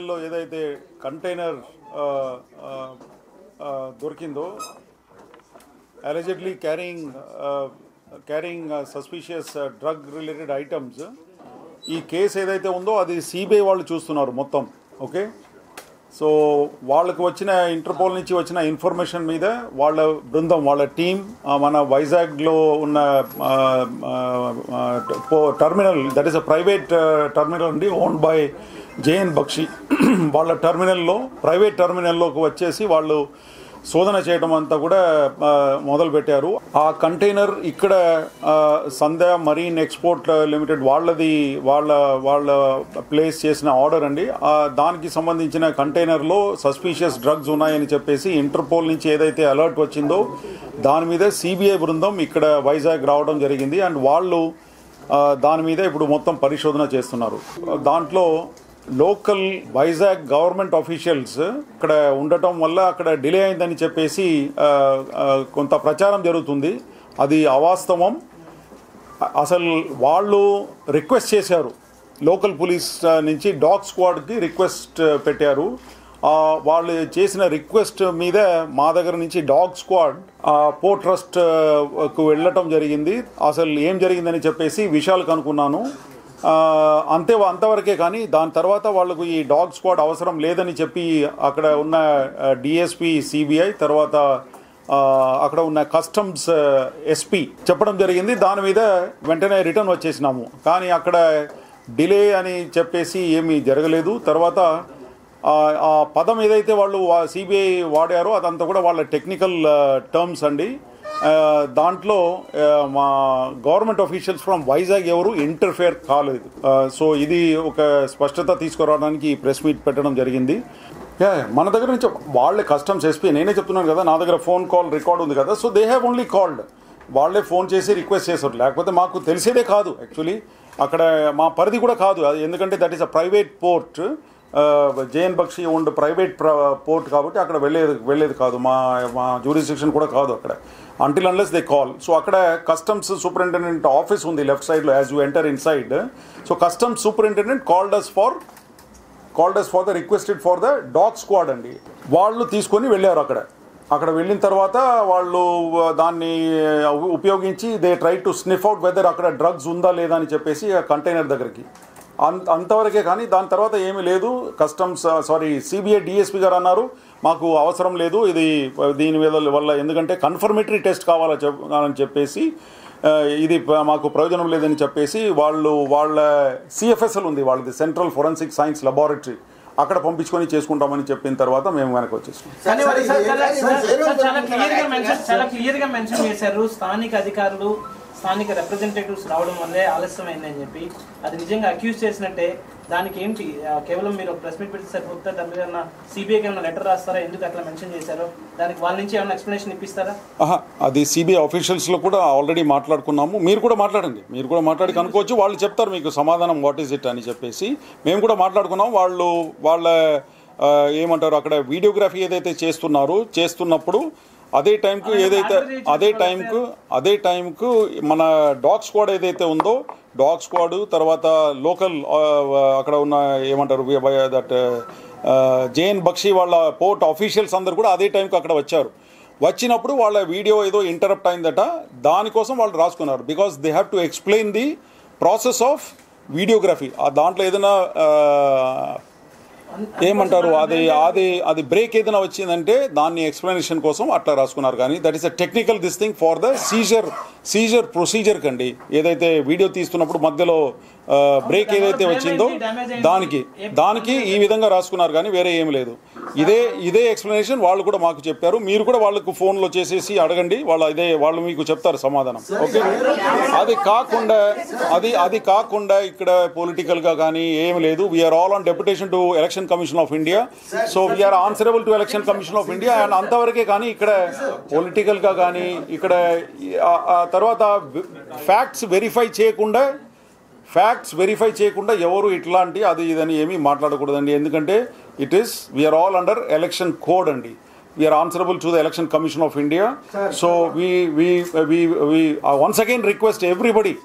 లో ఏదైతే కంటైనర్ దొరికిందో allegedly carrying suspicious drug related items ఈ కేసు ఏదైతే ఉందో అది సిబిఐ వాళ్ళు చూస్తున్నారు మొత్తం. ఓకే, సో వాళ్ళకు వచ్చిన ఇంటర్పోల్ నుంచి వచ్చిన ఇన్ఫర్మేషన్ మీద వాళ్ళ బృందం, వాళ్ళ టీం మన వైజాగ్లో ఉన్న terminal, that is a private terminal అండి, ఓన్డ్ బై జేఎన్ బక్షి, వాళ్ళ టర్మినల్లో, ప్రైవేట్ టర్మినల్లోకి వచ్చేసి వాళ్ళు శోధన చేయడం అంతా కూడా మొదలుపెట్టారు. ఆ కంటైనర్ ఇక్కడ సంధ్య మరీన్ ఎక్స్పోర్ట్ లిమిటెడ్ వాళ్ళ ప్లేస్ చేసిన ఆర్డర్ అండి. దానికి సంబంధించిన కంటైనర్లో సస్పీషియస్ డ్రగ్స్ ఉన్నాయని చెప్పేసి ఇంటర్పోల్ నుంచి ఏదైతే అలర్ట్ వచ్చిందో దాని మీద సిబిఐ బృందం ఇక్కడ వైజాగ్ రావడం జరిగింది. అండ్ వాళ్ళు దాని మీద ఇప్పుడు మొత్తం పరిశోధన చేస్తున్నారు. దాంట్లో లోకల్ వైజాగ్ గవర్నమెంట్ ఆఫీషియల్స్ ఇక్కడ ఉండటం వల్ల అక్కడ డిలే అయిందని చెప్పేసి కొంత ప్రచారం జరుగుతుంది. అది అవాస్తవం. అసలు వాళ్ళు రిక్వెస్ట్ చేశారు, లోకల్ పోలీస్ నుంచి డాగ్ స్క్వాడ్కి రిక్వెస్ట్ పెట్టారు. వాళ్ళు చేసిన రిక్వెస్ట్ మీద మా దగ్గర నుంచి డాగ్ స్క్వాడ్ పోర్ట్ ట్రస్ట్కు వెళ్ళటం జరిగింది. అసలు ఏం జరిగిందని చెప్పేసి విషయాలు కనుక్కున్నాను. అంతవరకే, కానీ దాని తర్వాత వాళ్ళకు ఈ డాగ్ స్క్వాడ్ అవసరం లేదని చెప్పి అక్కడ ఉన్న డిఎస్పీ సిబిఐ, తర్వాత అక్కడ ఉన్న కస్టమ్స్ ఎస్పీ చెప్పడం జరిగింది. దాని మీద వెంటనే రిటర్న్ వచ్చేసినాము. కానీ అక్కడ డిలే అని చెప్పేసి ఏమీ జరగలేదు. తర్వాత ఆ పదం ఏదైతే వాళ్ళు సిబిఐ వాడారో అదంతా కూడా వాళ్ళ టెక్నికల్ టర్మ్స్ అండి. దాంట్లో మా గవర్నమెంట్ ఆఫీషియల్స్ ఫ్రమ్ వైజాగ్ ఎవరు ఇంటర్ఫేర్ కాలేదు. సో ఇది ఒక స్పష్టత తీసుకురావడానికి ప్రెస్ మీట్ పెట్టడం జరిగింది. మన దగ్గర నుంచి వాళ్ళే కస్టమ్స్ ఎస్పీ, నేనే చెప్తున్నాను కదా, నా దగ్గర ఫోన్ కాల్ రికార్డ్ ఉంది కదా. So they have only called, వాళ్ళే ఫోన్ చేసి రిక్వెస్ట్ చేశారు. లేకపోతే మాకు తెలిసేదే కాదు. యాక్చువల్లీ అక్కడ మా పరిధి కూడా కాదు, ఎందుకంటే that is a private port, JN Bakshi owned private port కాబట్టి అక్కడ వెళ్ళేది కాదు. మా జ్యూరిస్డిక్షన్ కూడా కాదు అక్కడ, until unless they call. So అక్కడ కస్టమ్స్ సూపరింటెండెంట్ ఆఫీస్ ఉంది లెఫ్ట్ సైడ్లో as you enter in side. So customs superintendent called us for the requested for the dog squad అండి. వాళ్ళు తీసుకొని వెళ్ళారు. అక్కడ వెళ్ళిన తర్వాత వాళ్ళు దాన్ని ఉపయోగించి they try to sniff out whether అక్కడ డ్రగ్స్ ఉందా లేదా అని చెప్పేసి కంటైనర్ దగ్గరికి, అంతవరకే. కానీ దాని తర్వాత ఏమీ లేదు. సిబిఐ డిఎస్పీ గారు అన్నారు మాకు అవసరం లేదు దీని వల్ల, ఎందుకంటే కన్ఫర్మేటరీ టెస్ట్ కావాలని చెప్పేసి ఇది మాకు ప్రయోజనం లేదని చెప్పేసి వాళ్ళ సిఎఫ్ఎస్ఎల్ ఉంది, వాళ్ళది సెంట్రల్ ఫోరెన్సిక్ సైన్స్ లెబారెటరీ, అక్కడ పంపించుకొని చేసుకుంటామని చెప్పిన తర్వాత మేము వెనక్కి వచ్చేసాం. చాలా క్లియర్గా మెన్షన్ చేశారు, స్థానిక అధికారులు, స్థానిక రిప్రజెంటేటివ్స్ రావడం వల్లే ఆలస్యమైందని చెప్పి. అది నిజంగా అక్యూజ్ చేసినట్టే. దానికి ఏంటి, కేవలం మీరు ప్రెస్ మీట్ పెడితే సరిపోతుందా? దాని మీద ఏమన్నా సిబిఐకి ఏమైనా లెటర్ రాస్తారా? ఎందుకు అట్లా మెన్షన్ చేశారో దానికి వాళ్ళ నుంచి ఏమైనా ఎక్స్ప్లెనేషన్ ఇప్పిస్తారా? అది సిబిఐ ఆఫీషియల్స్లో కూడా ఆల్రెడీ మాట్లాడుకున్నాము. మీరు కూడా మాట్లాడండి, మీరు కూడా మాట్లాడి కనుక్కోవచ్చు. వాళ్ళు చెప్తారు మీకు సమాధానం వాట్ ఈజ్ ఇట్ అని చెప్పేసి. మేము కూడా మాట్లాడుకున్నాం. వాళ్ళ ఏమంటారు, అక్కడ వీడియోగ్రఫీ ఏదైతే చేస్తున్నప్పుడు అదే టైంకు మన డాగ్ స్క్వాడ్ ఏదైతే ఉందో, డాగ్ స్క్వాడ్ తర్వాత లోకల్ అక్కడ ఉన్న ఏమంటారు దట్ జేఎన్ బక్షి వాళ్ళ పోర్ట్ ఆఫీషియల్స్ అందరు కూడా అదే టైంకి అక్కడ వచ్చారు. వచ్చినప్పుడు వాళ్ళ వీడియో ఏదో ఇంటరప్ట్ అయిందట, దానికోసం వాళ్ళు రాసుకున్నారు. Because they have to explain the process of videography. దాంట్లో ఏదైనా ఏమంటారు అది బ్రేక్ ఏదైనా వచ్చిందంటే దాన్ని ఎక్స్ప్లెనేషన్ కోసం అట్లా రాసుకున్నారు. కానీ that is a technical this thing for the seizure procedure కండి. ఏదైతే వీడియో తీస్తున్నప్పుడు మధ్యలో బ్రేక్ ఏదైతే వచ్చిందో దానికి ఈ విధంగా రాసుకున్నారు, కానీ వేరే ఏమి లేదు. ఇదే ఎక్స్ప్లెనేషన్ వాళ్ళు కూడా మాకు చెప్పారు. మీరు కూడా వాళ్ళకు ఫోన్లో చేసేసి అడగండి, వాళ్ళు మీకు చెప్తారు సమాధానం. ఓకే, అది కాకుండా ఇక్కడ పొలిటికల్గా కానీ ఏమి లేదు. We are all on deputation to election commission of India. So we are answerable to election commission of India. And అంతవరకే. కానీ ఇక్కడ పొలిటికల్గా కానీ ఇక్కడ తర్వాత ఫ్యాక్ట్స్ వెరిఫై చేయకుండా ఎవరు ఇట్లాంటి అది ఇదని ఏమీ మాట్లాడకూడదండి. ఎందుకంటే we are all under election code అండి. we are answerable to the Election Commission of India. So we once again request everybody,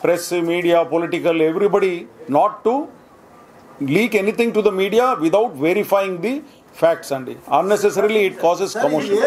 press, media, political, everybody, not to leak anything to the media without verifying the facts అండి. Unnecessarily it causes commotion.